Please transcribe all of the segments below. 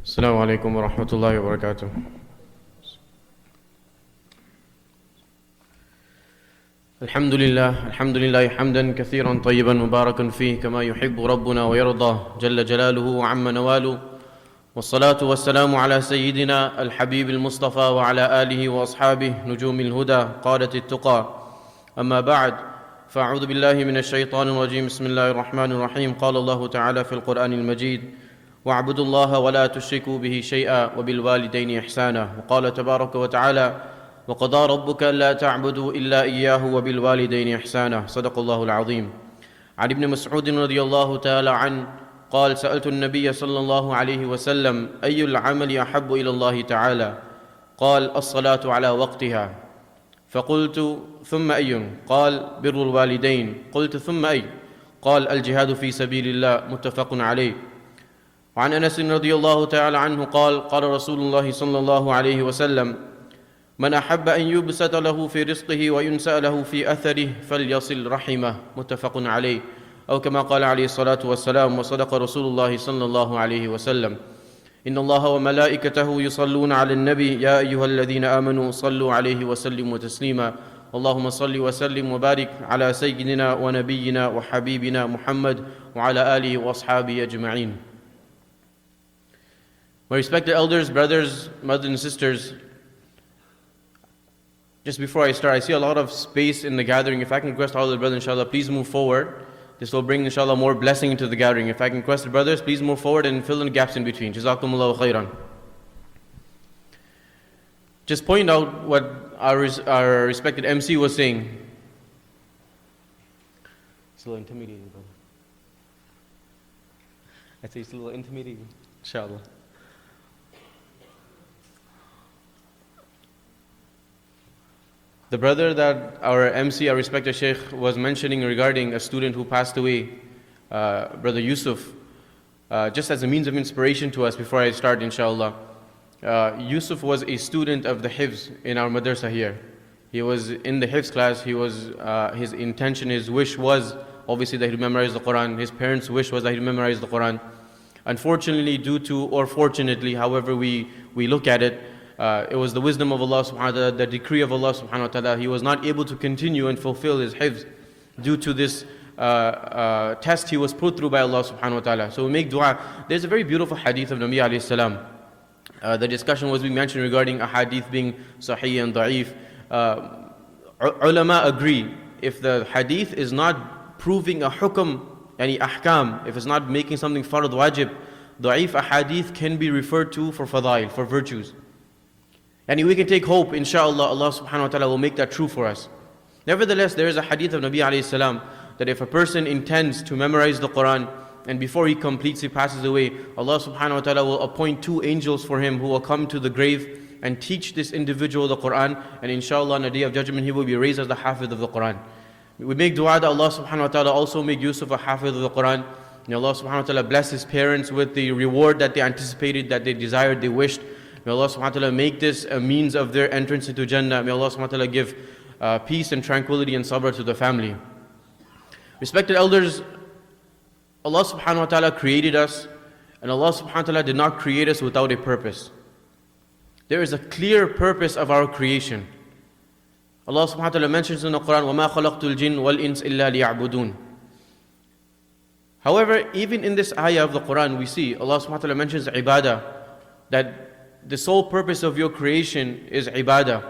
السلام عليكم ورحمة الله وبركاته. الحمد لله حمدا كثيرا طيبا مباركا فيه كما يحب ربنا ويرضى جل جلاله وعم نواله، والصلاة والسلام على سيدنا الحبيب المصطفى وعلى آله وأصحابه نجوم الهدى قادة التقى. أما بعد، فأعوذ بالله من الشيطان الرجيم. بسم الله الرحمن الرحيم. قال الله تعالى في القرآن المجيد: واعبدوا الله ولا تشركوا به شيئا وبالوالدين إحسانا. وقال تبارك وتعالى: وقضى ربك ألا تعبدوا إلا إياه وبالوالدين إحسانا. صدق الله العظيم. عن ابن مسعود رضي الله تعالى عنه قال: سألت النبي صلى الله عليه وسلم: أي العمل أحب إلى الله تعالى؟ قال: الصلاة على وقتها. فقلت: ثم أي؟ قال: بر الوالدين. قلت: ثم أي؟ قال: الجهاد في سبيل الله. متفق عليه. وعن أنس رضي الله تعالى عنه قال: قال رسول الله صلى الله عليه وسلم: من أحب أن يبسط له في رزقه وينسأ له في أثره فليصل رحمه. متفق عليه. أو كما قال عليه الصلاة والسلام. وصدق رسول الله صلى الله عليه وسلم: إن الله وملائكته يصلون على النبي يا أيها الذين آمنوا صلوا عليه وسلموا تسليما. اللهم صل وسلم وبارك على سيدنا ونبينا وحبيبنا محمد وعلى آله وأصحابه أجمعين. My respected elders, brothers, mothers and sisters, just before I start, I see a lot of space in the gathering. If I can request all the brothers, inshallah, please move forward. This will bring, inshallah, more blessing into the gathering. If I can request the brothers, please move forward and fill in gaps in between. Jazakumullahu khairan. Just point out what our respected MC was saying. It's a little intimidating, brother. I'd say it's a little intimidating, inshallah. The brother that our MC, our respected Shaykh, was mentioning regarding a student who passed away, Brother Yusuf, just as a means of inspiration to us before I start, inshallah. Yusuf was a student of the hifz in our madrasa here. He was in the hifz class. His intention, his wish was obviously that he memorize the Qur'an. His parents' wish was that he memorize the Qur'an. Unfortunately, due to, or fortunately, however we look at it, it was the wisdom of Allah subhanahu wa ta'ala, the decree of Allah subhanahu wa ta'ala. He was not able to continue and fulfill his hifz due to this test he was put through by Allah subhanahu wa ta'ala. So we make dua. There's a very beautiful hadith of Nabi alayhi salam. The discussion was being mentioned regarding a hadith being sahih and da'if. Ulama agree, if the hadith is not proving a hukm, any ahkam, if it's not making something fard wajib, da'if ahadith can be referred to for fadail, for virtues. And we can take hope, inshallah, Allah subhanahu wa ta'ala will make that true for us. Nevertheless, there is a hadith of Nabi alayhi salam that if a person intends to memorize the Qur'an and before he completes, he passes away, Allah subhanahu wa ta'ala will appoint 2 angels for him who will come to the grave and teach this individual the Qur'an, and inshallah on the day of judgment he will be raised as the hafiz of the Qur'an. We make dua that Allah subhanahu wa ta'ala also make Yusuf a hafiz of the Qur'an. May Allah subhanahu wa ta'ala bless his parents with the reward that they anticipated, that they desired, they wished. May Allah subhanahu wa ta'ala make this a means of their entrance into Jannah. May Allah subhanahu wa ta'ala give peace and tranquility and sabr to the family. Respected elders, Allah subhanahu wa ta'ala created us, and Allah subhanahu wa ta'ala did not create us without a purpose. There is a clear purpose of our creation. Allah subhanahu wa ta'ala mentions in the Qur'an, وَمَا خَلَقْتُ الْجِنَّ وَالْإِنسَ إِلَّا لِيَعْبُدُونَ. However, even in this ayah of the Qur'an, we see Allah subhanahu wa ta'ala mentions ibadah, that the sole purpose of your creation is ibadah.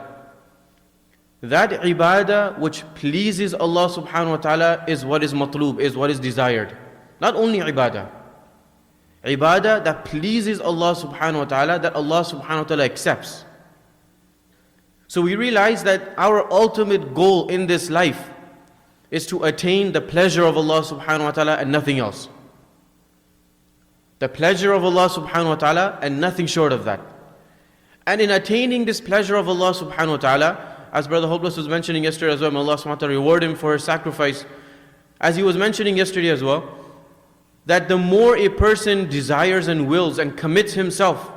That ibadah which pleases Allah subhanahu wa ta'ala is what is matloob, is what is desired. Not only ibadah. Ibadah that pleases Allah subhanahu wa ta'ala, that Allah subhanahu wa ta'ala accepts. So we realize that our ultimate goal in this life is to attain the pleasure of Allah subhanahu wa ta'ala and nothing else. The pleasure of Allah subhanahu wa ta'ala and nothing short of that. And in attaining this pleasure of Allah subhanahu wa ta'ala, as Brother Hopeless was mentioning yesterday as well, may Allah subhanahu wa ta'ala reward him for his sacrifice. As he was mentioning yesterday as well, that the more a person desires and wills and commits himself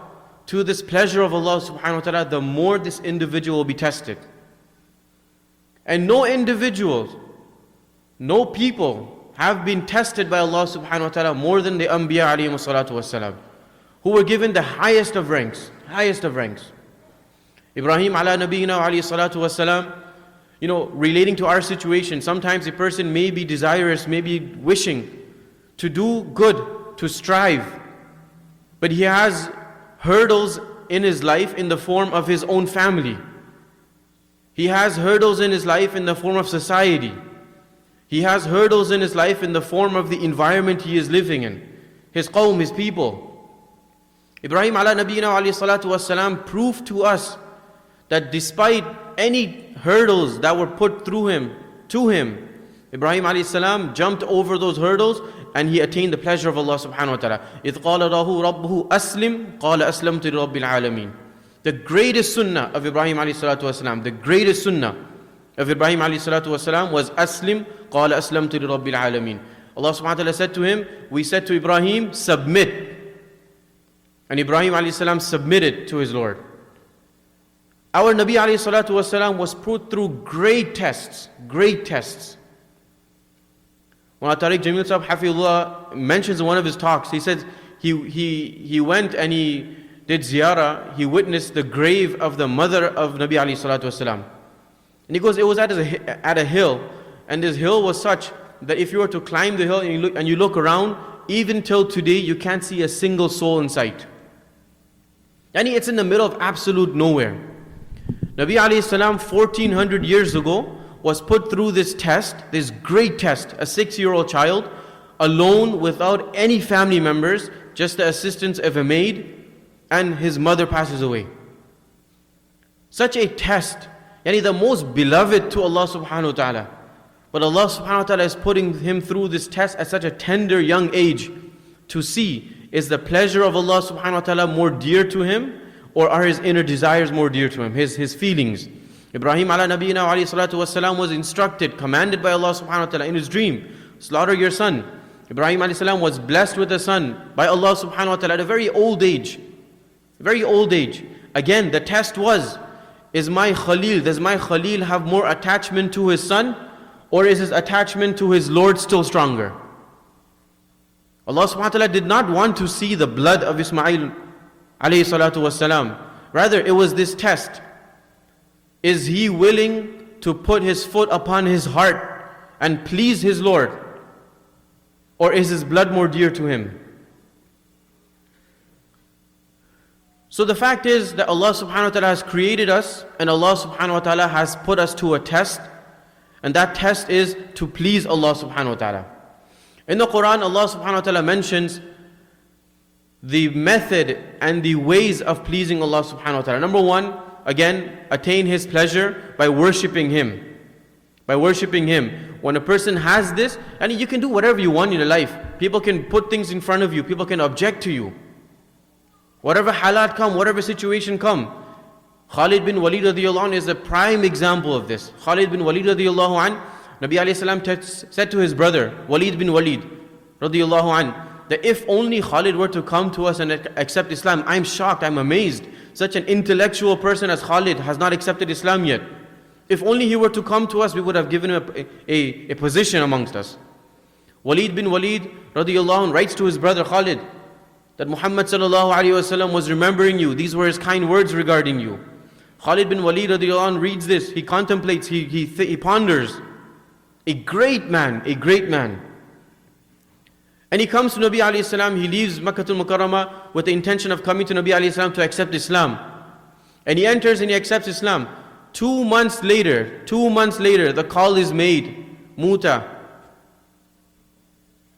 to this pleasure of Allah subhanahu wa ta'ala, the more this individual will be tested. And no individuals, no people have been tested by Allah subhanahu wa ta'ala more than the Anbiya alayhi salatu wassalam. who were given the highest of ranks, highest of ranks. Ibrahim ala nabiyina alayhi salatu wasalam, relating to our situation, sometimes a person may be desirous, may be wishing to do good, to strive, but he has hurdles in his life in the form of his own family. He has hurdles in his life in the form of society. He has hurdles in his life in the form of the environment he is living in, his qawm, his people. Ibrahim ala nabiyina alayhi salatu wasalam proved to us that despite any hurdles that were put to him, Ibrahim alayhi salam jumped over those hurdles and he attained the pleasure of Allah subhanahu wa ta'ala. إِذْ قَالَ لَهُ رَبُّهُ أَسْلِمْ قَالَ أَسْلَمْتُ لِرَبِّ الْعَالَمِينَ. The greatest sunnah of Ibrahim alayhi salatu wasalam, the greatest sunnah of Ibrahim alayhi salatu wasalam was Aslim, قَالَ أَسْلَمْتُ لِرَبِّ الْعَالَمِينَ. Allah subhanahu wa ta'ala said to him, we said to Ibrahim, submit. And Ibrahim alayhi salam submitted to his Lord. Our Nabi alayhi salatu wasalam was put through great tests, great tests. Mawlana Tariq Jamil Sahib Hafizullah mentions in one of his talks, he says he went and he did ziyarah, he witnessed the grave of the mother of Nabi alayhi salatu wasalam. And he goes, it was at a hill, and this hill was such that if you were to climb the hill and you look around, even till today you can't see a single soul in sight. And it's in the middle of absolute nowhere. Nabi alayhi salam 1400 years ago was put through this test, this great test, a 6-year-old child, alone without any family members, just the assistance of a maid, and his mother passes away. Such a test, the most beloved to Allah subhanahu wa ta'ala. But Allah subhanahu wa ta'ala is putting him through this test at such a tender young age to see, is the pleasure of Allah subhanahu wa ta'ala more dear to him, or are his inner desires more dear to him, his feelings? Ibrahim ala nabiyina alayhi salatu wasalam was instructed, commanded by Allah subhanahu wa ta'ala in his dream, slaughter your son. Ibrahim alayhi salam was blessed with a son by Allah subhanahu wa ta'ala at a very old age. Very old age. Again, the test was, does my Khalil have more attachment to his son, or is his attachment to his Lord still stronger? Allah subhanahu wa ta'ala did not want to see the blood of Ismail alayhi salatu wasalam. Rather, it was this test. Is he willing to put his foot upon his heart and please his Lord? Or is his blood more dear to him? So the fact is that Allah subhanahu wa ta'ala has created us, and Allah subhanahu wa ta'ala has put us to a test, and that test is to please Allah subhanahu wa ta'ala. In the Qur'an, Allah subhanahu wa ta'ala mentions the method and the ways of pleasing Allah subhanahu wa ta'ala. Number one, again, attain His pleasure by worshipping Him. By worshipping Him. When a person has this, and you can do whatever you want in your life. People can put things in front of you. People can object to you. Whatever halat come, whatever situation come. Khalid bin Walid radiyallahu anh is a prime example of this. Khalid bin Walid radiyallahu anh, Nabi alayhi salam said to his brother, Walid bin Walid radiyallahu anh, that if only Khalid were to come to us and accept Islam, I'm shocked, I'm amazed. Such an intellectual person as Khalid has not accepted Islam yet. If only he were to come to us, we would have given him a position amongst us. Walid bin Walid radiyallahu anh writes to his brother Khalid that Muhammad sallallahu alayhi wasallam was remembering you. These were his kind words regarding you. Khalid bin Walid radiyallahu anh reads this, he contemplates, he ponders. A great man, a great man. And he comes to Nabi alayhi salam, he leaves Makkatul Mukarramah with the intention of coming to Nabi alayhi salam to accept Islam. And he enters and he accepts Islam. 2 months later, the call is made, Muta,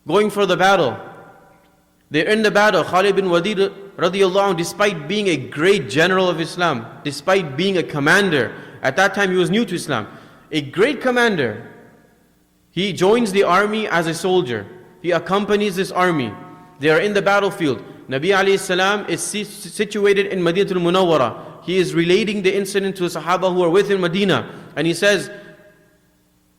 going for the battle. They're in the battle. Khalid bin Walid radiyallahu anh, despite being a great general of Islam, despite being a commander, at that time he was new to Islam, a great commander, he joins the army as a soldier. He accompanies this army. They are in the battlefield. Nabi alayhi salam is situated in Madinatul Munawwara. He is relating the incident to the Sahaba who are with him in Medina. And he says,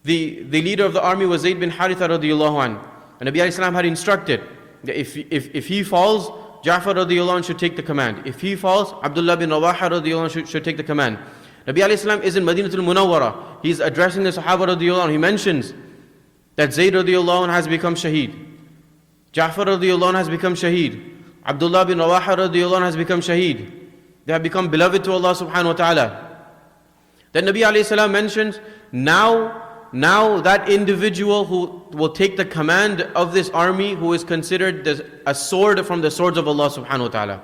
the leader of the army was Zayd bin Haritha radiyallahu anh. And Nabi alayhi salam had instructed that if he falls, Ja'far radiyallahu anh should take the command. If he falls, Abdullah bin Rawaha radiyallahu anh should take the command. Nabi alayhi salam is in Madinatul Munawwara. He is addressing the Sahaba radiyallahu anh. He mentions that Zayd radiyallahu anh has become shaheed. Ja'far radiyallahu anh has become shaheed. Abdullah bin Rawaha radiyallahu anhu has become shaheed. They have become beloved to Allah subhanahu wa ta'ala. Then Nabi alayhi salam mentions, now that individual who will take the command of this army, who is considered a sword from the swords of Allah subhanahu wa ta'ala.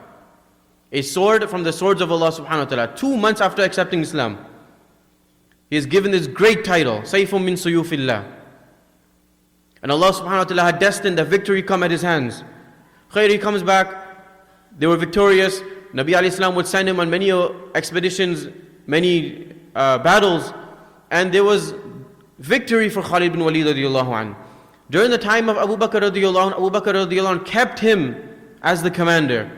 A sword from the swords of Allah subhanahu wa ta'ala. 2 months after accepting Islam, he is given this great title, Sayfun min suyufillah. And Allah subhanahu wa ta'ala had destined that victory come at his hands. He comes back, they were victorious. Nabi alayhi salam would send him on many expeditions, many battles, and there was victory for Khalid bin Walid radiyallahu anhu. During the time of Abu Bakr radiyallahu anhu, Abu Bakr radiyallahu anhu kept him as the commander,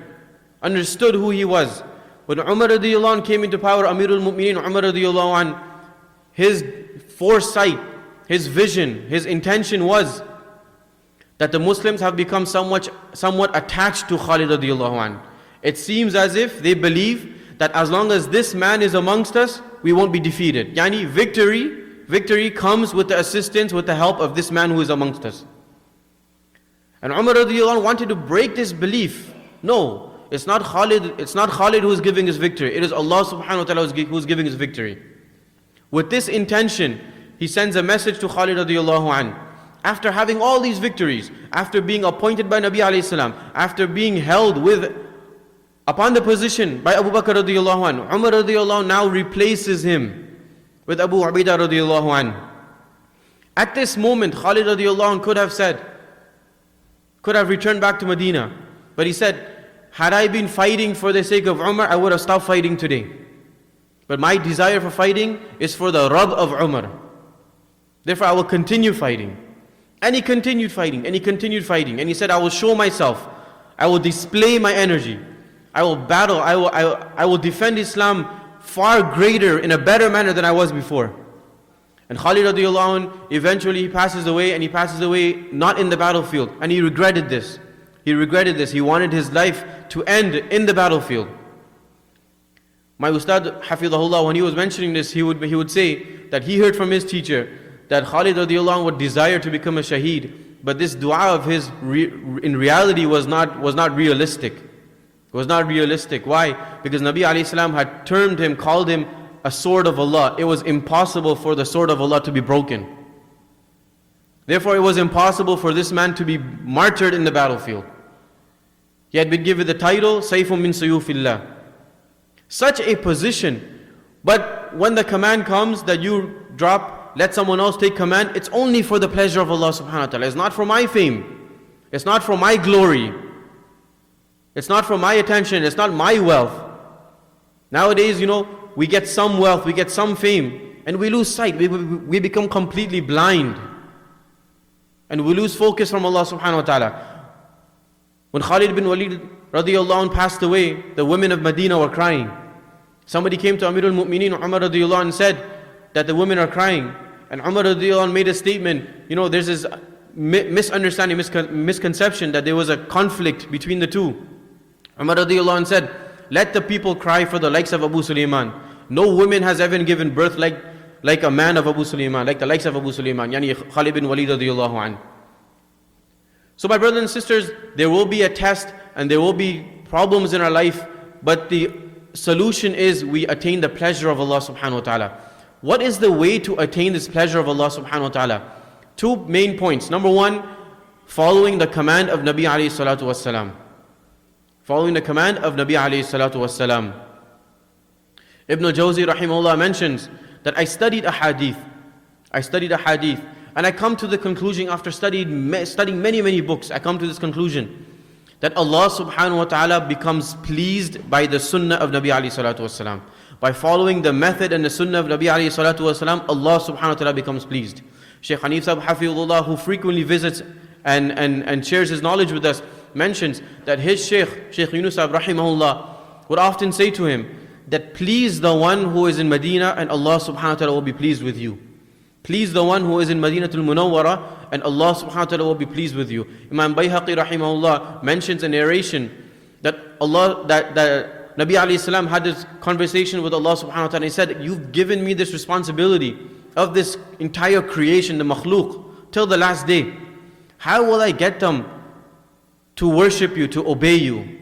understood who he was. When Umar radiyallahu anhu came into power, Amirul Mu'mineen Umar radiyallahu anhu, his foresight, his vision, his intention was that the Muslims have become somewhat attached to Khalid radiyallahu anhu. It seems as if they believe that as long as this man is amongst us, we won't be defeated. Yani victory comes with the assistance, with the help of this man who is amongst us. And Umar radiyallahu anhu wanted to break this belief. No, it's not Khalid who is giving us victory. It is Allah subhanahu wa ta'ala who is giving us victory. With this intention, he sends a message to Khalid radiyallahu anhu. After having all these victories, after being appointed by Nabi alayhi salam, after being held upon the position by Abu Bakr radiyallahu anhu, Umar radiyallahu anhu now replaces him with Abu Ubaidah radiyallahu anhu. At this moment, Khalid radiyallahu anhu could have returned back to Medina. But he said, had I been fighting for the sake of Umar, I would have stopped fighting today. But my desire for fighting is for the Rabb of Umar. Therefore I will continue fighting. And he continued fighting, and he continued fighting. And he said, I will show myself. I will display my energy. I will battle. I will defend Islam far greater, in a better manner than I was before. And Khalid radiyallahu anhu, eventually he passes away, and he passes away not in the battlefield. And he regretted this. He regretted this. He wanted his life to end in the battlefield. My Ustad, Hafidhahullah, when he was mentioning this, he would say that he heard from his teacher that Khalid radiyallahu anhu would desire to become a shaheed, but this dua of his in reality was not realistic. It was not realistic. Why? Because Nabi alayhi salam had termed him, called him a sword of Allah. It was impossible for the sword of Allah to be broken. Therefore, it was impossible for this man to be martyred in the battlefield. He had been given the title, Sayfun min suyufillah. Such a position. But when the command comes that you drop, let someone else take command, it's only for the pleasure of Allah subhanahu wa ta'ala. It's not for my fame. It's not for my glory. It's not for my attention. It's not my wealth. Nowadays, we get some wealth, we get some fame, and we lose sight. We become completely blind. And we lose focus from Allah subhanahu wa ta'ala. When Khalid bin Walid radiyallahu anhu passed away, the women of Medina were crying. Somebody came to Amirul Mu'mineen Umar radiyallahu anhu and said that the women are crying. And Umar radiyallahu anhu made a statement, there's this misunderstanding, misconception that there was a conflict between the two. Umar radiyallahu anhu said, let the people cry for the likes of Abu Sulaiman. No woman has ever given birth like a man of Abu Sulaiman, like the likes of Abu Sulaiman, yani Khalid bin Walid radiyallahu anhu. So my brothers and sisters, there will be a test and there will be problems in our life, but the solution is we attain the pleasure of Allah subhanahu wa ta'ala. What is the way to attain this pleasure of Allah subhanahu wa ta'ala? Two main points. Number one, following the command of Nabi alayhi salatu wassalam. Following the command of Nabi alayhi salatu wassalam. Ibn Jawzi rahimahullah mentions that I studied a hadith, and I come to the conclusion after studying many books, I come to this conclusion that Allah subhanahu wa ta'ala becomes pleased by the sunnah of Nabi alayhi salatu wasalam. By following the method and the sunnah of Nabi alayhi salatu wasalam, Allah subhanahu wa ta'ala becomes pleased. Shaykh Hanif Sahib Hafidhullah, who frequently visits and shares his knowledge with us, mentions that his Shaykh Yunus Sahib rahimahullah would often say to him that please the one who is in Medina and Allah subhanahu wa ta'ala will be pleased with you. Please the one who is in Madinatul Munawwara and Allah subhanahu wa ta'ala will be pleased with you. Imam Bayhaqi rahimahullah mentions a narration that Nabi alayhi salam had this conversation with Allah subhanahu wa ta'ala. He said, you've given me this responsibility of this entire creation, the makhluk, till the last day. How will I get them to worship you, to obey you.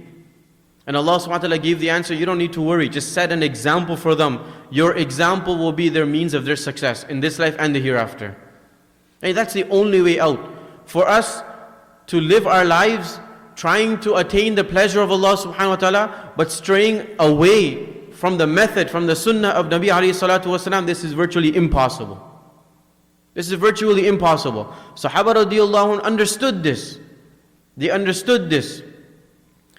And Allah subhanahu wa ta'ala gave the answer, you don't need to worry, just set an example for them. Your example will be their means of their success in this life and the hereafter. And that's the only way out. For us to live our lives trying to attain the pleasure of Allah subhanahu wa ta'ala, but straying away from the method, from the sunnah of Nabi alayhi salatu wasalam, this is virtually impossible. This is virtually impossible. Sahaba radiallahu anhu understood this. They understood this,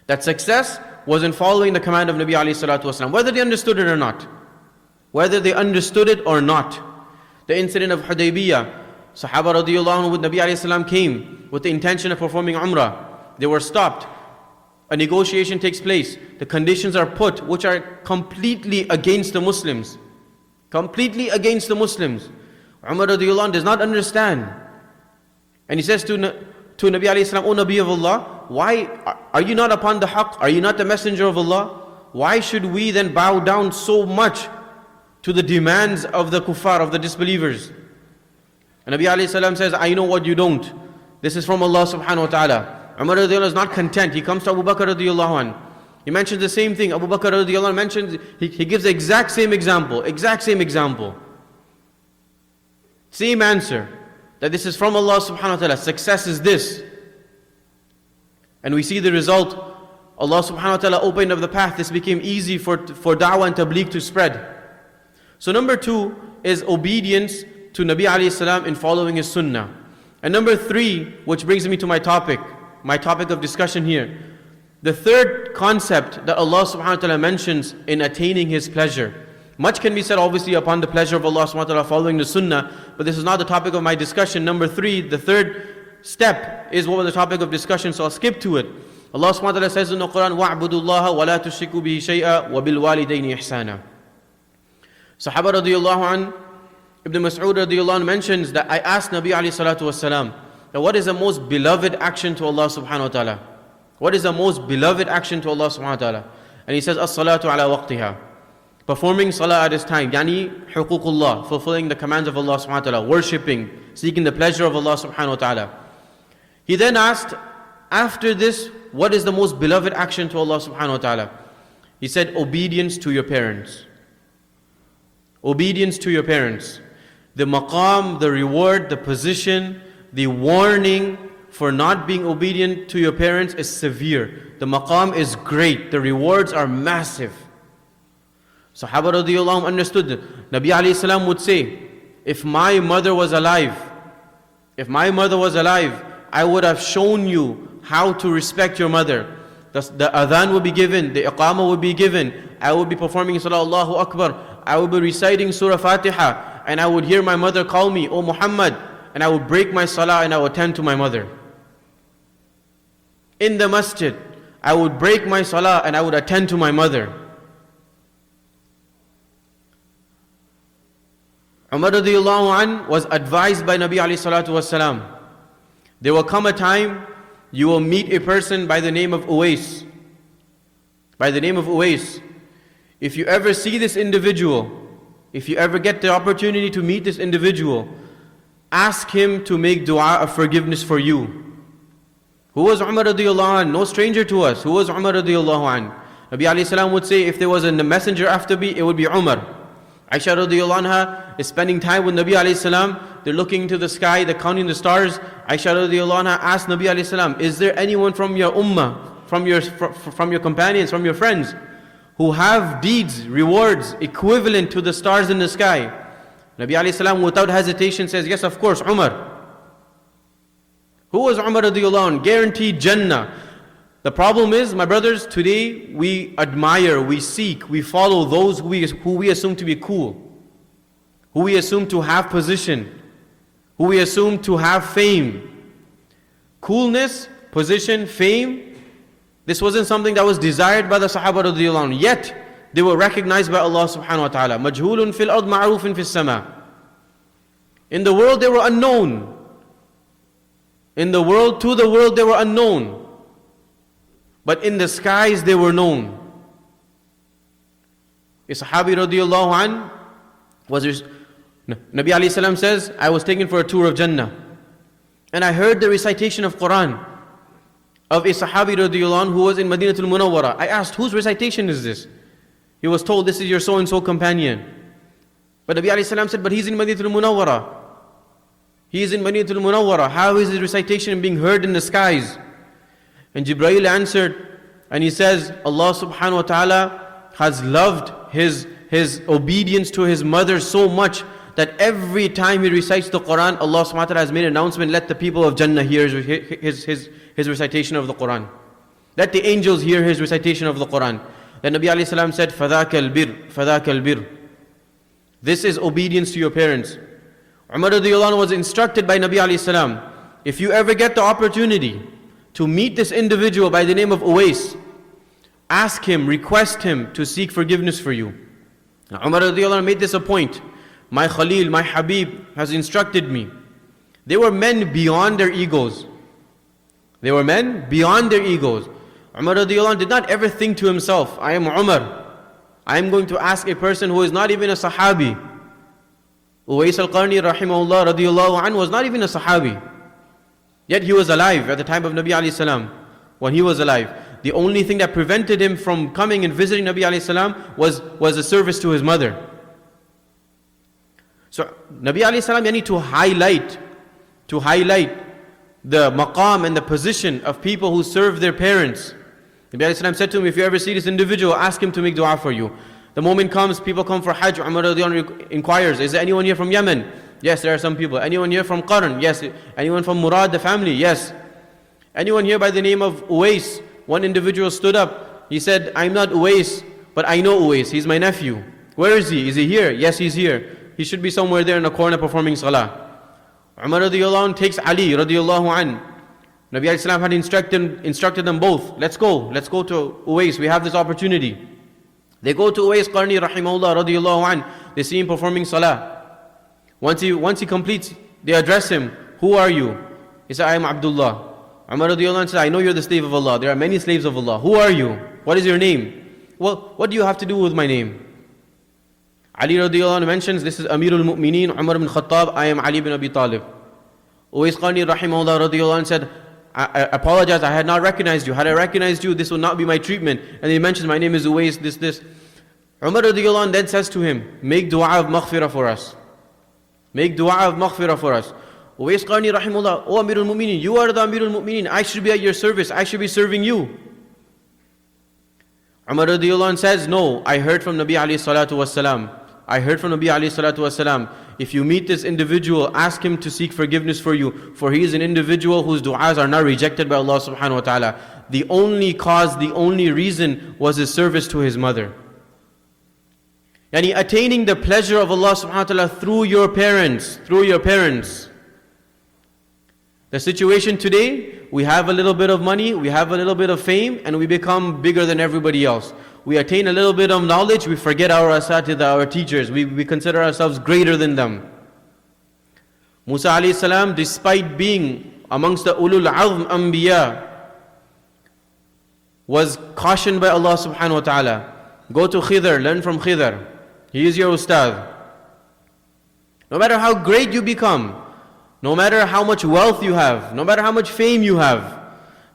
that success was in following the command of Nabi alayhi salatu wasalam, whether they understood it or not. Whether they understood it or not. The incident of Hudaybiyah, Sahaba radiallahu anhu with Nabi alayhi salam came with the intention of performing Umrah. They were stopped. A negotiation takes place. The conditions are put which are completely against the Muslims. Completely against the Muslims. Umar radiallahu anhu does not understand. And he says to Nabi alayhi salam, O Nabi of Allah, why are you not upon the haqq? Are you not the messenger of Allah? Why should we then bow down so much to the demands of the kuffar, of the disbelievers? And Nabi alayhi salam says, I know what you don't. This is from Allah subhanahu wa ta'ala. Umar radiallahu anhu is not content. He comes to Abu Bakr radiallahu anhu. He mentions the same thing. Abu Bakr radiallahu anhu mentions, he gives the exact same example. Exact same example. Same answer. That this is from Allah subhanahu wa ta'ala. Success is this. And we see the result. Allah subhanahu wa ta'ala opened up the path. This became easy for da'wah and tabligh to spread. So number 2 is obedience to Nabi alayhi salam in following his sunnah. And number 3, which brings me to my topic of discussion here. The third concept that Allah subhanahu wa ta'ala mentions in attaining His pleasure. Much can be said obviously upon the pleasure of Allah subhanahu wa ta'ala following the sunnah, but this is not the topic of my discussion. Number 3, the third step is what was the topic of discussion, so I'll skip to it. Allah subhanahu wa ta'ala says in the Qur'an, وَاعْبُدُوا اللَّهَ وَلَا تُشْرِكُوا بِهِ شَيْئًا وَبِالْوَالِدَيْنِ إِحْسَانًا. Sahaba radiallahu anhu, Ibn Mas'ud radiallahu anhu mentions that I asked Nabi alayhi salatu wasalam, that what is the most beloved action to Allah subhanahu wa ta'ala? What is the most beloved action to Allah subhanahu wa ta'ala? And he says, as-salatu ala waqtiha. Performing salah at its time, yani huququllah, fulfilling the commands of Allah subhanahu wa ta'ala, worshipping, seeking the pleasure of Allah subhanahu wa ta'ala. He then asked, after this, what is the most beloved action to Allah subhanahu wa ta'ala? He said, obedience to your parents. Obedience to your parents. The maqam, the reward, the position, the warning for not being obedient to your parents is severe. The maqam is great. The rewards are massive. Sahaba radiallahu anhu understood that. Nabi alayhi salam would say, if my mother was alive, I would have shown you how to respect your mother. The adhan would be given, the iqamah would be given. I would be performing salah, Allahu Akbar. I would be reciting Surah Fatiha, and I would hear my mother call me, O Muhammad, and I would break my salah and I would attend to my mother. In the masjid, I would break my salah and I would attend to my mother. Umar radiallahu anhu was advised by Nabi alayhi salatu wasalam, there will come a time you will meet a person by the name of Uwais. By the name of Uwais. If you ever see this individual, if you ever get the opportunity to meet this individual, ask him to make dua of forgiveness for you. Who was Umar radiallahu anhu? No stranger to us. Who was Umar radiallahu anhu? Nabi alayhi salam would say, if there was a messenger after me, it would be Umar. Aisha radiallahu anha is spending time with Nabi alayhi salam. They're looking to the sky, they're counting the stars. Aisha radiallahu anha asked Nabi alayhi salam, is there anyone from your ummah, from your companions, from your friends, who have deeds, rewards equivalent to the stars in the sky? Nabi alayhi salam without hesitation says, yes, of course, Umar. Who was Umar radiallahu anhu? Guaranteed Jannah. The problem is, my brothers, today we admire, we seek, we follow those who we assume to be cool, who we assume to have position, who we assume to have fame. Coolness, position, fame, this wasn't something that was desired by the Sahaba radiallahu anhu. Yet, they were recognized by Allah subhanahu wa ta'ala. Majhulun fil ard ma'rufin fil sama. In the world they were unknown. In the world, to the world they were unknown. But in the skies they were known. A Sahabi radiallahu anhu Nabi alayhi salam says, I was taken for a tour of Jannah, and I heard the recitation of Qur'an. of a Sahabi radiallahu anhu who was in Madinatul Munawwara. I asked, whose recitation is this? He was told, this is your so-and-so companion. But Nabi alayhi salam said, but he's in Madinatul Munawwara. He is in Madinatul Munawwara. How is his recitation being heard in the skies? And Jibreel answered, and he says, Allah subhanahu wa ta'ala has loved his obedience to his mother so much that every time he recites the Qur'an, Allah subhanahu wa ta'ala has made an announcement, let the people of Jannah hear his recitation of the Qur'an. Let the angels hear his recitation of the Qur'an. Then Nabi alayhi salam said, فَذَاكَ الْبِرْ فَذَاكَ الْبِرْ. This is obedience to your parents. Umar radiallahu anhu was instructed by Nabi alayhi salam, if you ever get the opportunity to meet this individual by the name of Uwais, ask him, request him to seek forgiveness for you. Now, Umar radiallahu anhu made this a point. My Khalil, my Habib has instructed me. They were men beyond their egos. They were men beyond their egos. Umar radiallahu anhu did not ever think to himself, I am Umar. I am going to ask a person who is not even a Sahabi. Uwais al-Qarni rahimahullah radiallahu anhu was not even a Sahabi. Yet he was alive at the time of Nabi alayhi salam. When he was alive, the only thing that prevented him from coming and visiting Nabi alayhi salam was a service to his mother. So Nabi alayhi salam need to highlight the maqam and the position of people who serve their parents. Nabi alayhi salam said to him, if you ever see this individual, ask him to make dua for you. The moment comes, people come for Hajj. Umar radiallahu anhu inquires, is there anyone here from Yemen? Yes, there are some people. Anyone here from Qarn? Yes. Anyone from Murad, the family? Yes. Anyone here by the name of Uwais? One individual stood up. He said, I'm not Uwais, but I know Uwais. He's my nephew. Where is he? Is he here? Yes, he's here. He should be somewhere there in the corner performing salah. Umar radiallahu anhu takes Ali radiallahu anhu. Nabi alayhi salam had instructed them both. Let's go to Uwais. We have this opportunity. They go to Uwais Qarni rahimahullah radiallahu anhu. They see him performing salah. Once he completes, they address him. Who are you? He said, I am Abdullah. Umar radiallahu anhu said, I know you're the slave of Allah. There are many slaves of Allah. Who are you? What is your name? Well, what do you have to do with my name? Ali radiallahu anhu mentions, this is Amirul Mu'mineen, Umar ibn Khattab, I am Ali ibn Abi Talib. Uwais Qarni rahimahullah radiallahu anhu said, I apologize, I had not recognized you. Had I recognized you, this would not be my treatment. And he mentions, my name is Uwais, this. Umar radiallahu anhu then says to him, make dua of maghfirah for us. Make dua of maghfirah for us. Uwais Qarni rahimahullah, oh Amirul Mu'mineen, you are the Amirul Mu'mineen. I should be at your service. I should be serving you. Umar radiallahu anhu says, no, I heard from Nabi alayhi salatu wasalam. I heard from Nabi alayhi salatu wasalam, if you meet this individual, ask him to seek forgiveness for you, for he is an individual whose du'as are not rejected by Allah subhanahu wa ta'ala. The only cause, the only reason was his service to his mother. Yani attaining the pleasure of Allah subhanahu wa ta'ala through your parents. The situation today, we have a little bit of money, we have a little bit of fame, and we become bigger than everybody else. We attain a little bit of knowledge, we forget our asatidha, our teachers. We consider ourselves greater than them. Musa alayhi salam, despite being amongst the ulul azm anbiya, was cautioned by Allah subhanahu wa ta'ala. Go to Khidr, learn from Khidr. He is your ustad. No matter how great you become, no matter how much wealth you have, no matter how much fame you have,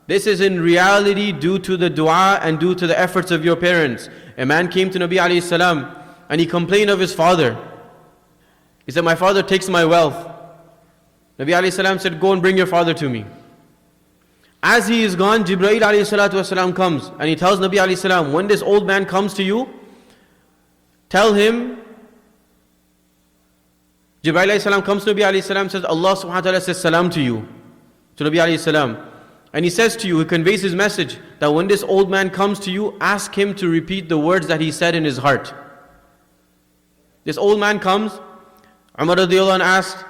this is in reality due to the dua and due to the efforts of your parents. A man came to Nabi alayhi salam and he complained of his father. He said, my father takes my wealth. Nabi alayhi salam said, go and bring your father to me. As he is gone, Jibreel alayhi salatu wasalam comes and he tells Nabi alayhi salam, when this old man comes to you, tell him, Jibreel alayhi salam comes to Nabi alayhi salam, says, Allah subhanahu wa ta'ala says salam to you, to Nabi alayhi salam. And he says to you, he conveys his message, that when this old man comes to you, ask him to repeat the words that he said in his heart. This old man comes, Umar radiallahu anhu asked,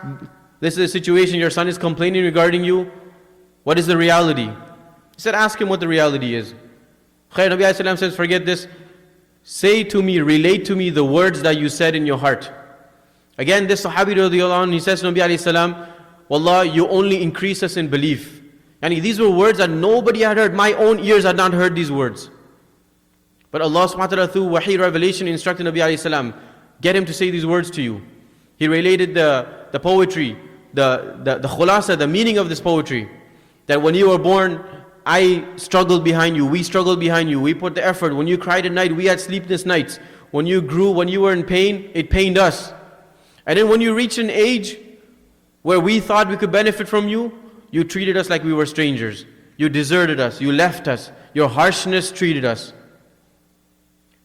this is the situation, your son is complaining regarding you, what is the reality? He said, ask him what the reality is. Khair, Nabi alayhi salam says, forget this, say to me, relate to me the words that you said in your heart. Again, this Sahabi radiallahu anhu, he says to Nabi alayhi salam, Wallah, you only increase us in belief. And these were words that nobody had heard. My own ears had not heard these words. But Allah subhanahu wa ta'ala through wahi revelation instructed Nabi alayhi salam, get him to say these words to you. He related the poetry, the khulasa, the meaning of this poetry. That when you were born, I struggled behind you, we struggled behind you, we put the effort. When you cried at night, we had sleepless nights. When you grew, when you were in pain, it pained us. And then when you reached an age where we thought we could benefit from you, you treated us like we were strangers. You deserted us, you left us, your harshness treated us.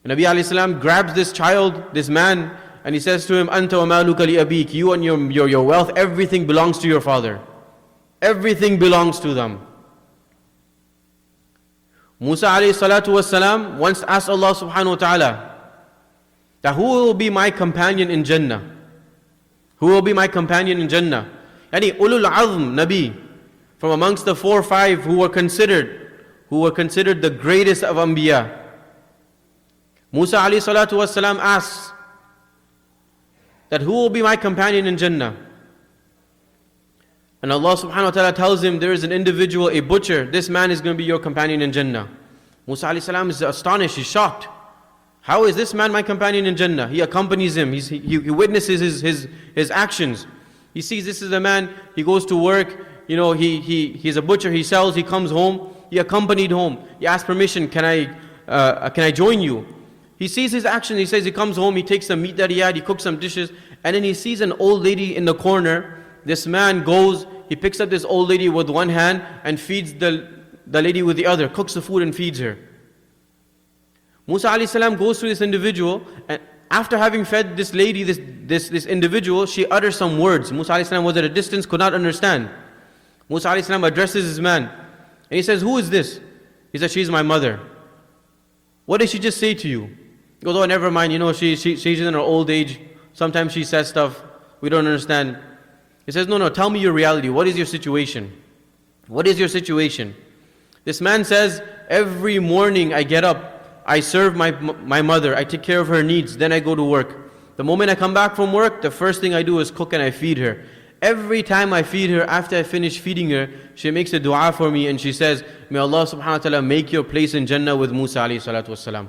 And Nabi alayhi salam grabs this child, this man, and he says to him, Anta wa maluka li abik, you and your wealth, everything belongs to your father. Everything belongs to them. Musa alayhi salatu was salam once asked Allah subhanahu wa ta'ala, that who will be my companion in Jannah? Who will be my companion in Jannah? Yani ulul azm Nabi, from amongst the 4 or 5 who were considered the greatest of Anbiya. Musa alayhi salatu was salam asks that who will be my companion in Jannah? And Allah subhanahu wa ta'ala tells him, there is an individual, a butcher, this man is going to be your companion in Jannah. Musa alayhi salam is astonished, he's shocked. How is this man my companion in Jannah? He accompanies him, he witnesses his actions. He sees this is a man, he goes to work, he's a butcher, he sells, he comes home, he accompanied home. He asks permission, can I join you? He sees his action, he says he comes home, he takes some meat that he had, he cooks some dishes, and then he sees an old lady in the corner. This man goes, he picks up this old lady with one hand and feeds the lady with the other, cooks the food and feeds her. Musa alayhi salam goes to this individual, and after having fed this lady, this individual, she utters some words. Musa alayhi salam was at a distance, could not understand. Musa alayhi salam addresses this man, and he says, who is this? He says, she's my mother. What did she just say to you? He goes, oh, never mind, she's in her old age. Sometimes she says stuff we don't understand. He says, no, tell me your reality. What is your situation? What is your situation? This man says, every morning I get up, I serve my mother, I take care of her needs, then I go to work. The moment I come back from work, the first thing I do is cook and I feed her. Every time I feed her, after I finish feeding her, she makes a dua for me and she says, may Allah subhanahu wa ta'ala make your place in Jannah with Musa alayhi salatu wassalam.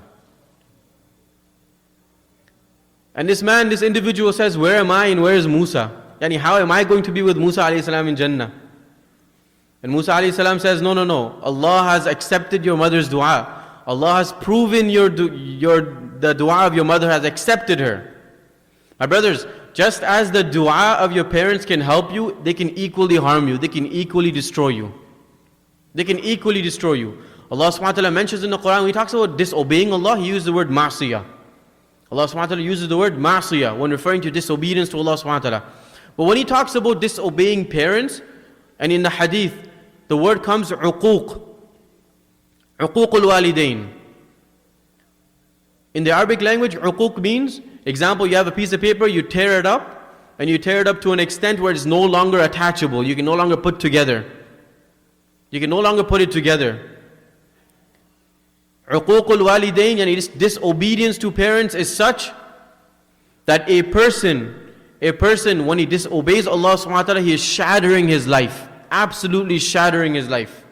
And this man, this individual says, where am I and where is Musa? Yani, how am I going to be with Musa alayhi salam in Jannah? And Musa alayhi salam says, no. Allah has accepted your mother's dua. Allah has proven the dua of your mother has accepted her. My brothers, just as the dua of your parents can help you, they can equally harm you. They can equally destroy you. They can equally destroy you. Allah subhanahu wa ta'ala mentions in the Qur'an, when He talks about disobeying Allah, He uses the word ma'siyah. Allah subhanahu wa ta'ala uses the word ma'siyah when referring to disobedience to Allah subhanahu wa ta'ala. But when He talks about disobeying parents, and in the hadith, the word comes uquq. Uquq al-walidain. In the Arabic language, uquq means, example, you have a piece of paper, you tear it up, and you tear it up to an extent where it's no longer attachable. You can no longer put together. You can no longer put it together. Uquq al-walidain, and disobedience to parents is such that a person, when he disobeys Allah subhanahu wa ta'ala, he is shattering his life. Absolutely shattering his life.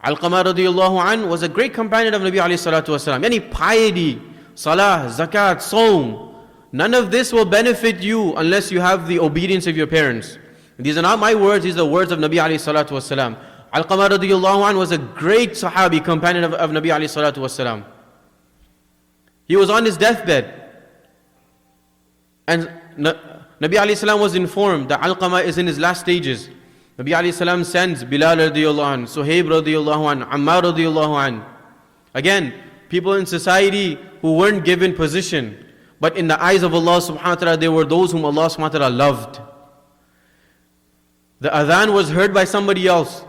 Alqamah radiyallahu an was a great companion of Nabi alayhi salatu wasalam. Any piety, salah, zakat, saum, none of this will benefit you unless you have the obedience of your parents. These are not my words, these are the words of Nabi alayhi salatu wasalam. Alqamah radiyallahu an was a great sahabi, companion of Nabi alayhi salatu wasalam. He was on his deathbed, and Nabi alayhi salam was informed that Alqamah is in his last stages. Nabi alayhi salam sends Bilal radiyallahu an, Suhaib radiyallahu an, Ammar radiyallahu an. Again, people in society who weren't given position, but in the eyes of Allah subhanahu wa ta'ala, they were those whom Allah subhanahu wa ta'ala loved. The adhan was heard by somebody else,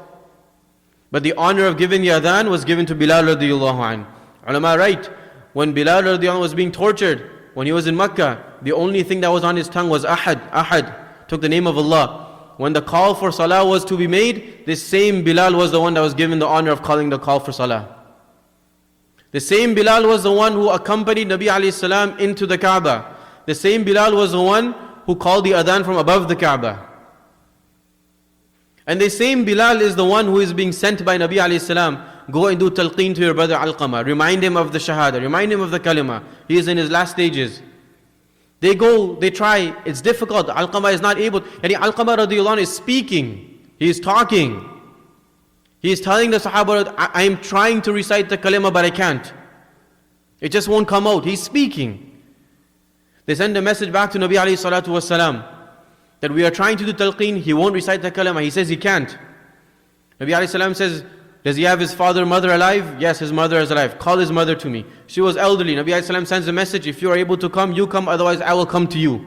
but the honor of giving the adhan was given to Bilal radiyallahu an. Ulama write, when Bilal radiyallahu an was being tortured, when he was in Makkah, the only thing that was on his tongue was Ahad, took the name of Allah. When the call for salah was to be made, this same Bilal was the one that was given the honor of calling the call for salah. The same Bilal was the one who accompanied Nabi alayhi salam into the Kaaba. The same Bilal was the one who called the adhan from above the Kaaba. And the same Bilal is the one who is being sent by Nabi alayhi salam, go and do talqeen to your brother Alqamah, remind him of the shahada, remind him of the kalima. He is in his last stages. They go, they try, it's difficult. Alqamah is not able. And Alqamah radiyallahu anh is speaking He is talking. He is telling the Sahaba, I am trying to recite the kalima but I can't. It just won't come out. He's speaking. They send a message back to Nabi alayhi salatu wasalam that we are trying to do talqeen, he won't recite the kalima. He says he can't. Nabi alayhi salam says, does he have his father, mother alive? Yes, his mother is alive. Call his mother to me. She was elderly. Nabi alayhi salam sends a message, if you are able to come, you come, otherwise I will come to you.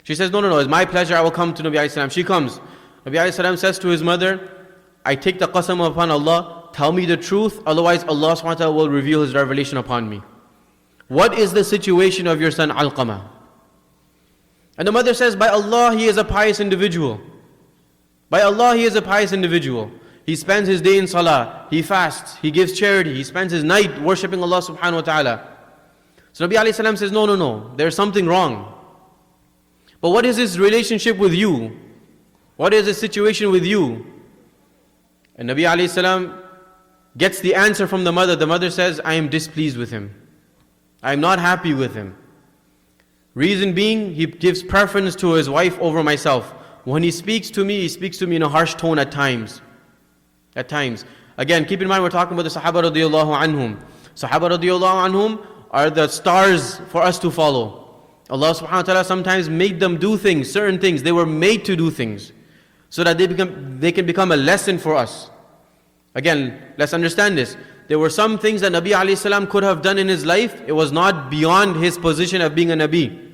She says, no, it's my pleasure, I will come to Nabi alayhi salam. She comes. Nabi alayhi salam says to his mother, I take the qasam upon Allah, tell me the truth, otherwise Allah subhanahu wa ta'ala will reveal His revelation upon me. What is the situation of your son Alqamah? And the mother says, by Allah, he is a pious individual. By Allah, he is a pious individual. He spends his day in salah, he fasts, he gives charity, he spends his night worshipping Allah subhanahu wa ta'ala. So Nabi alayhi salam says, no, there's something wrong. But what is his relationship with you? What is his situation with you? And Nabi alayhi salam gets the answer from the mother. The mother says, I am displeased with him. I am not happy with him. Reason being, he gives preference to his wife over myself. When he speaks to me in a harsh tone at times. At times. Again, keep in mind we're talking about the Sahaba radiyallahu anhum. Sahaba radiyallahu anhum are the stars for us to follow. Allah subhanahu wa ta'ala sometimes made them do things, certain things. They were made to do things, so that they can become a lesson for us. Again, let's understand this. There were some things that Nabi alayhi salam could have done in his life. It was not beyond his position of being a Nabi.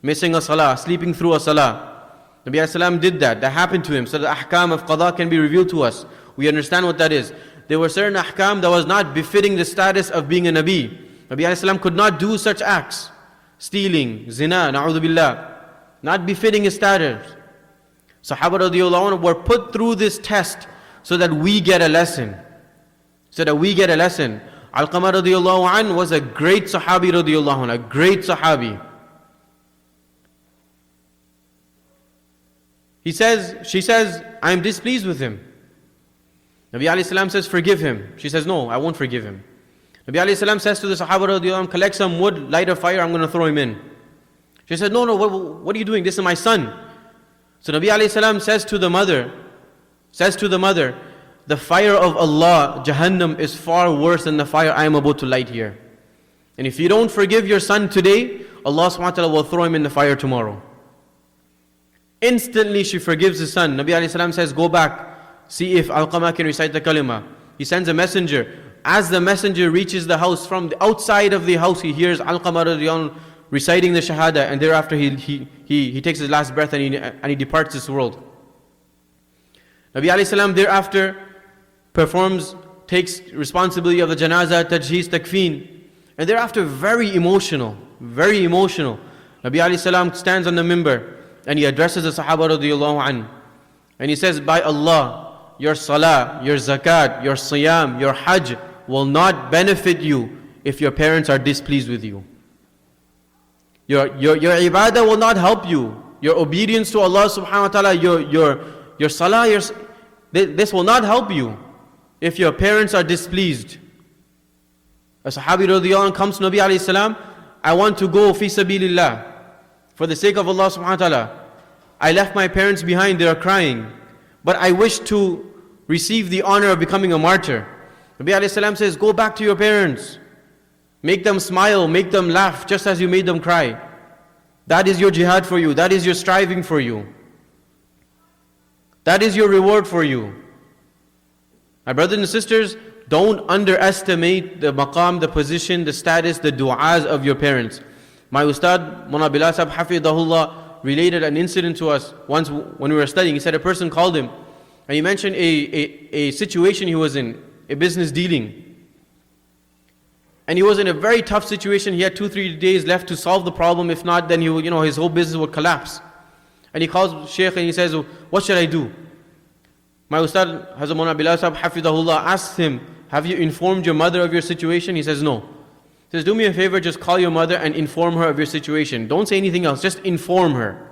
Missing a salah, sleeping through a salah. Nabi alayhi salam did that. That happened to him. So the ahkam of qada can be revealed to us. We understand what that is. There were certain ahkam that was not befitting the status of being a Nabi. Nabi alayhi salam could not do such acts. Stealing, zina, na'udhu billah. Not befitting his status. Sahaba radiyallahu anhu were put through this test so that we get a lesson. Alqamah radiyallahu anhu was a great sahabi radiyallahu anhu, a great sahabi. She says, I am displeased with him. Nabi alayhi salam says, forgive him. She says, no, I won't forgive him. Nabi alayhi salam says to the Sahaba radiyallahu anhu, collect some wood, light a fire, I'm going to throw him in. She said, no, what are you doing? This is my son. So Nabi alayhi salam says to the mother, the fire of Allah, Jahannam, is far worse than the fire I am about to light here. And if you don't forgive your son today, Allah subhanahu wa ta'ala will throw him in the fire tomorrow. Instantly she forgives his son. Nabi alayhi salam says, go back, see if Alqamah can recite the kalima. He sends a messenger. As the messenger reaches the house, from the outside of the house, he hears Alqamah radiyallahu anhu reciting the shahada, and thereafter he takes his last breath and he departs this world. Nabi alayhi salam thereafter takes responsibility of the janazah, tajheez, takfeen, and thereafter very emotional. Nabi alayhi salam stands on the mimbar and he addresses the Sahaba radiyallahu anhu, and he says, by Allah, your salah, your zakat, your siyam, your hajj will not benefit you if your parents are displeased with you. Your ibadah will not help you. Your obedience to Allah subhanahu wa ta'ala, your salah, this will not help you if your parents are displeased. A sahabi radiyallahu anhu comes to Nabi alayhi salam, I want to go fi sabilillah, for the sake of Allah subhanahu wa ta'ala. I left my parents behind, they are crying, but I wish to receive the honor of becoming a martyr. Nabi alayhi salam says, go back to your parents. Make them smile, make them laugh, just as you made them cry. That is your jihad for you. That is your striving for you. That is your reward for you. My brothers and sisters, don't underestimate the maqam, the position, the status, the du'as of your parents. My Ustad, Mawlana Saheb Hafidahullah, related an incident to us once when we were studying. He said a person called him and he mentioned a situation he was in, a business dealing. And he was in a very tough situation. He had 2-3 days left to solve the problem. If not, then his whole business would collapse. And he calls Shaykh and he says, what should I do? My Ustad, Hazrat Mawlana Saheb Hafidahullah, asks him, have you informed your mother of your situation? He says, no. He says, do me a favor, just call your mother and inform her of your situation. Don't say anything else, just inform her.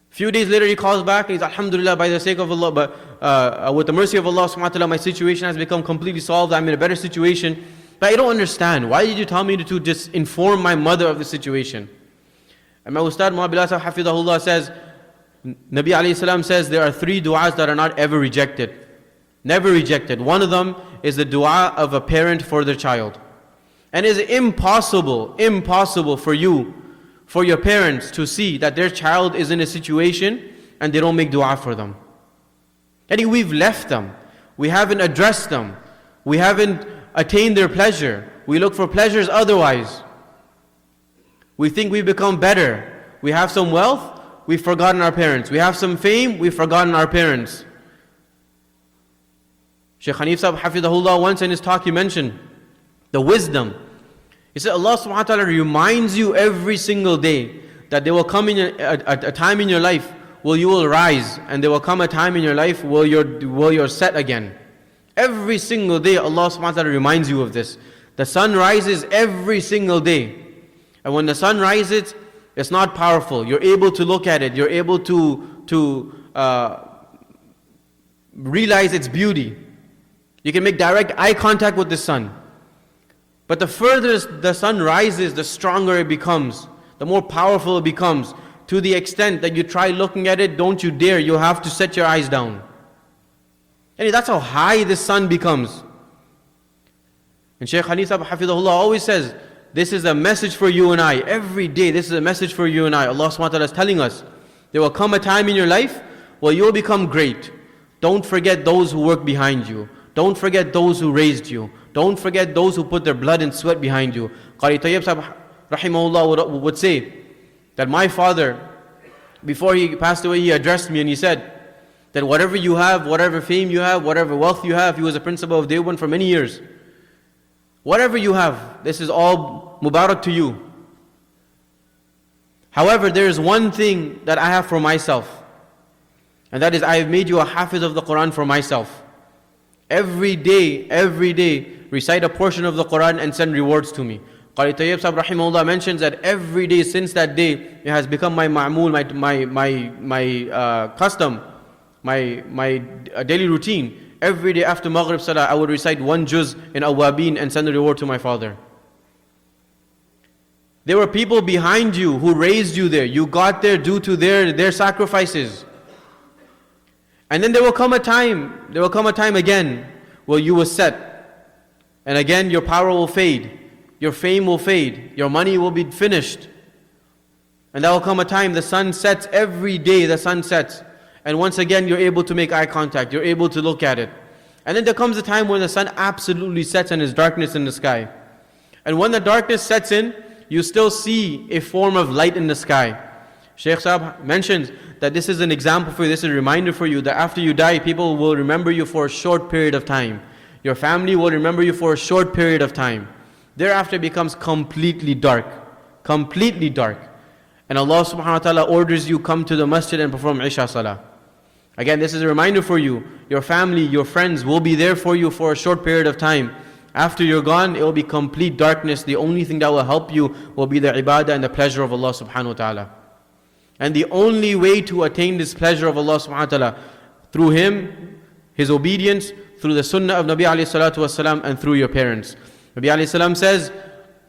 Few days later he calls back and he's, Alhamdulillah, by the sake of Allah, but with the mercy of Allah subhanahu wa ta'ala, my situation has become completely solved. I'm in a better situation. But I don't understand. Why did you tell me to just inform my mother of the situation? And my Ustad Mawlana Saheb Hafidahullah says, Nabi alayhi salam says there are 3 du'as that are not ever rejected. Never rejected. One of them is the dua of a parent for their child. And it is impossible for you, for your parents to see that their child is in a situation and they don't make dua for them. And we've left them. We haven't addressed them. We haven't attained their pleasure. We look for pleasures otherwise. We think we've become better. We have some wealth, we've forgotten our parents. We have some fame, we've forgotten our parents. Shaykh Hanif Sahib Hafidahullah once in his talk he mentioned the wisdom. He said Allah subhanahu wa ta'ala reminds you every single day that there will come in a time in your life where you will rise, and there will come a time in your life where you're set again. Every single day Allah subhanahu wa ta'ala reminds you of this. The sun rises every single day. And when the sun rises, it's not powerful. You're able to look at it. You're able to realize its beauty. You can make direct eye contact with the sun. But the further the sun rises, the stronger it becomes, the more powerful it becomes, to the extent that you try looking at it, don't you dare, you have to set your eyes down. And that's how high the sun becomes. And Shaykh Hanif Sahib Hafidahullah always says, this is a message for you and I. Every day this is a message for you and I. Allah subhanahu wa ta'ala is telling us, there will come a time in your life where you will become great. Don't forget those who work behind you. Don't forget those who raised you. Don't forget those who put their blood and sweat behind you. Qari Tayyib Sahib Rahimahullah would say that my father, before he passed away, he addressed me and he said that whatever you have, whatever fame you have, whatever wealth you have, he was a principal of Deoband for many years. Whatever you have, this is all mubarak to you. However, there is one thing that I have for myself, and that is I have made you a hafiz of the Qur'an for myself. Every day, recite a portion of the Qur'an and send rewards to me. Qari Tayyib Sahib Rahimahullah mentions that every day since that day, it has become my ma'mul, my custom, my daily routine. Every day after Maghrib Salah, I would recite 1 juz in Awabin and send the reward to my father. There were people behind you who raised you there. You got there due to their sacrifices. And then there will come a time again where you will set. And again your power will fade. Your fame will fade. Your money will be finished. And there will come a time the sun sets every day, the sun sets. And once again you're able to make eye contact. You're able to look at it. And then there comes a time when the sun absolutely sets and there's darkness in the sky. And when the darkness sets in, you still see a form of light in the sky. Shaykh Sahib mentions that this is an example for you, this is a reminder for you that after you die, people will remember you for a short period of time. Your family will remember you for a short period of time. Thereafter it becomes completely dark. Completely dark. And Allah subhanahu wa ta'ala orders you, come to the masjid and perform Isha Salah. Again, this is a reminder for you. Your family, your friends will be there for you for a short period of time. After you're gone, it will be complete darkness. The only thing that will help you will be the ibadah and the pleasure of Allah subhanahu wa ta'ala. And the only way to attain this pleasure of Allah subhanahu wa ta'ala, through Him, His obedience, through the sunnah of Nabi alayhi salatu wasalam, and through your parents. Nabi alayhi salam says,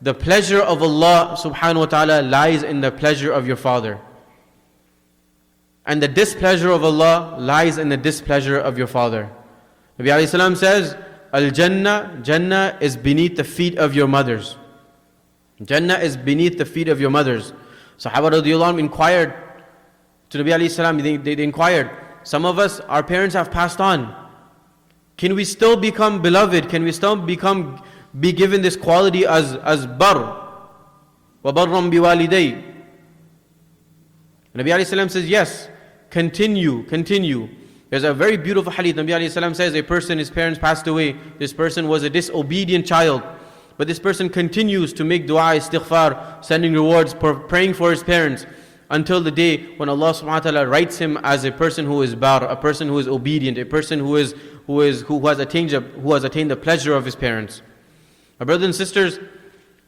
the pleasure of Allah subhanahu wa ta'ala lies in the pleasure of your father. And the displeasure of Allah lies in the displeasure of your father. Nabi alayhi salam says, Jannah is beneath the feet of your mothers. Jannah is beneath the feet of your mothers. Sahaba radiallahu anhu inquired to Nabi alayhi salam, they inquired, some of us, our parents have passed on. Can we still become beloved? Can we still be given this quality as bar? وَبَرًّا بِوَالِدَيْ. Nabi alayhi salam says, yes, continue. There's a very beautiful hadith. Nabi alayhi salam says, a person, his parents passed away. This person was a disobedient child. But this person continues to make dua, istighfar, sending rewards, praying for his parents, until the day when Allah subhanahu wa ta'ala writes him as a person who is bar, a person who is obedient, a person who has attained the pleasure of his parents. My brothers and sisters,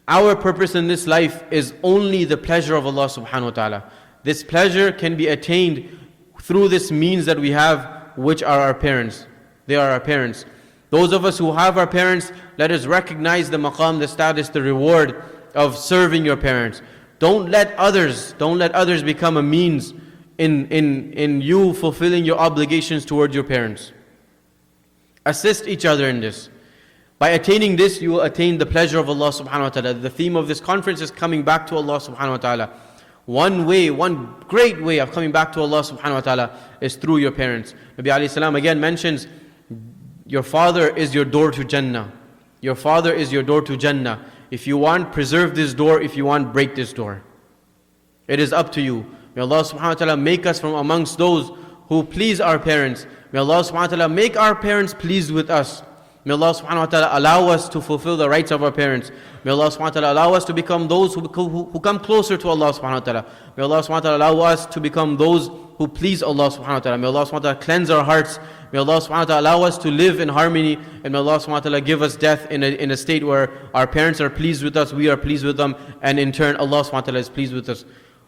our purpose in this life is only the pleasure of Allah subhanahu wa ta'ala. This pleasure can be attained through this means that we have, which are our parents. They are our parents. Those of us who have our parents, let us recognize the maqam, the status, the reward of serving your parents. Don't let others become a means in you fulfilling your obligations towards your parents. Assist each other in this. By attaining this, you will attain the pleasure of Allah subhanahu wa ta'ala. The theme of this conference is coming back to Allah subhanahu wa ta'ala. One way, one great way of coming back to Allah subhanahu wa ta'ala is through your parents. Nabi alayhi salam again mentions, your father is your door to Jannah. Your father is your door to Jannah. If you want, preserve this door. If you want, break this door. It is up to you. May Allah subhanahu wa ta'ala make us from amongst those who please our parents. May Allah subhanahu wa ta'ala make our parents pleased with us. May Allah subhanahu wa ta'ala allow us to fulfill the rights of our parents. May Allah subhanahu wa ta'ala allow us to become those who come closer to Allah subhanahu wa ta'ala. May Allah subhanahu wa ta'ala allow us to become those who please Allah subhanahu wa ta'ala. May Allah subhanahu wa ta'ala cleanse our hearts. May Allah subhanahu wa ta'ala allow us to live in harmony. And may Allah subhanahu wa ta'ala give us death in a state where our parents are pleased with us, we are pleased with them, and in turn Allah subhanahu wa ta'ala is pleased with us.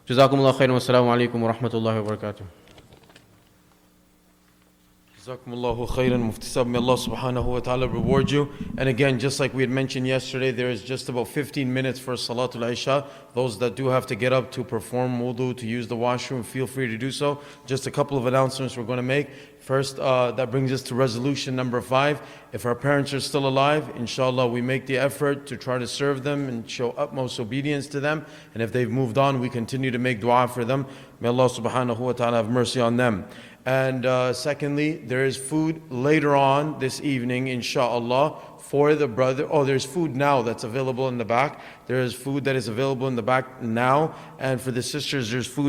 Jazakumullah khairan wa assalamu alaikum wa rahmatullahi wa barakatuh. Jazakumullahu khairan, Mufti Saheb. May Allah subhanahu wa ta'ala reward you. And again, just like we had mentioned yesterday, there is just about 15 minutes for Salatul Isha. Those that do have to get up to perform wudu, to use the washroom, feel free to do so. Just a couple of announcements we're going to make. First, that brings us to resolution number 5. If our parents are still alive, inshallah, we make the effort to try to serve them and show utmost obedience to them. And if they've moved on, we continue to make dua for them. May Allah subhanahu wa ta'ala have mercy on them. And secondly, there is food later on this evening, inshallah, for the brother. Oh, there's food now that's available in the back. There is food that is available in the back now. And for the sisters, there's food